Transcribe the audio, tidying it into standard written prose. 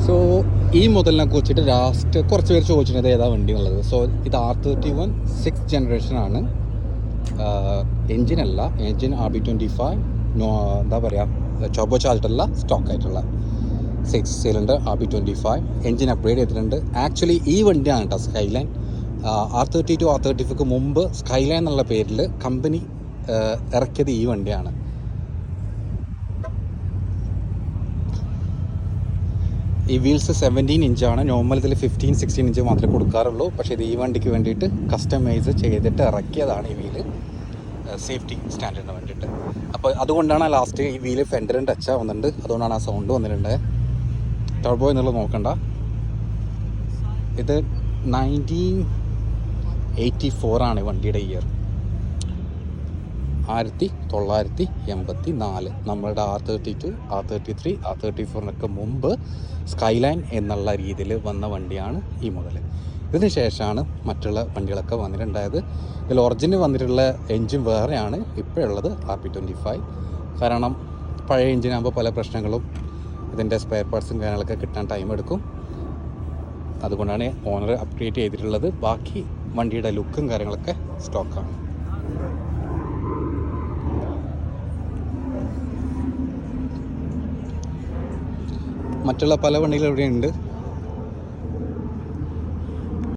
So ഈ മോഡലിനെ കുറിച്ചിട്ട് ലാസ്റ്റ് കുറച്ച് പേര് ചോദിച്ചിരുന്നത് ഏതാ വണ്ടി എന്നുള്ളത്. സോ ഇത് R31 6th ജനറേഷനാണ്. എൻജിനല്ല, എൻജിൻ RB25 എന്താ പറയുക, ടർബോ ചാർജഡല്ല, സ്റ്റോക്ക് ആയിട്ടുള്ള 6 സിലിണ്ടർ RB25 എൻജിൻ അപ്ഗ്രേഡ് ചെയ്തിട്ടുണ്ട്. ആക്ച്വലി ഈ വണ്ടിയാണ് കേട്ടോ സ്കൈലൈൻ. R32 R35ക്ക് മുമ്പ് സ്കൈലൈൻ എന്നുള്ള പേരിൽ കമ്പനി ഇറക്കിയത് ഈ വണ്ടിയാണ്. ഈ വീൽസ് 17 ഇഞ്ചാണ്. നോർമൽ ഇതിൽ 15-16 ഇഞ്ച് മാത്രമേ കൊടുക്കാറുള്ളൂ. പക്ഷേ ഇത് ഈ വണ്ടിക്ക് വേണ്ടിയിട്ട് കസ്റ്റമൈസ് ചെയ്തിട്ട് ഇറക്കിയതാണ് ഈ വീല്, സേഫ്റ്റി സ്റ്റാൻഡേർഡിന് വേണ്ടിയിട്ട്. അപ്പോൾ അതുകൊണ്ടാണ് ലാസ്റ്റ് ഈ വീല് ഫെൻഡറിന് ടച്ച് ആവുന്നുണ്ട്, അതുകൊണ്ടാണ് ആ സൗണ്ട് വന്നിട്ടുണ്ട്. ടർബോ എന്നുള്ളത് നോക്കണ്ട. ഇത് 1984 ആണ് വണ്ടിയുടെ ഇയർ, 1984. നമ്മളുടെ R32 R33 R34 മുമ്പ് സ്കൈലൈൻ എന്നുള്ള രീതിയിൽ വന്ന വണ്ടിയാണ് ഈ മോഡൽ. ഇതിന് ശേഷമാണ് മറ്റുള്ള വണ്ടികളൊക്കെ വന്നിട്ടുണ്ടായത്. ഇതിൽ ഒറിജിനൽ വന്നിട്ടുള്ള എൻജിൻ വേറെയാണ് ഇപ്പോഴുള്ളത് RB25. കാരണം പഴയ എൻജിനാകുമ്പോൾ പല പ്രശ്നങ്ങളും, ഇതിൻ്റെ സ്പെയർ പാർട്സും കാര്യങ്ങളൊക്കെ കിട്ടാൻ ടൈം എടുക്കും. അതുകൊണ്ടാണ് ഓണർ അപ്ഗ്രേഡ് ചെയ്തിട്ടുള്ളത്. ബാക്കി വണ്ടിയുടെ ലുക്കും കാര്യങ്ങളൊക്കെ സ്റ്റോക്കാണ്. മറ്റുള്ള പല വണ്ടികളും ഇവിടെയുണ്ട്.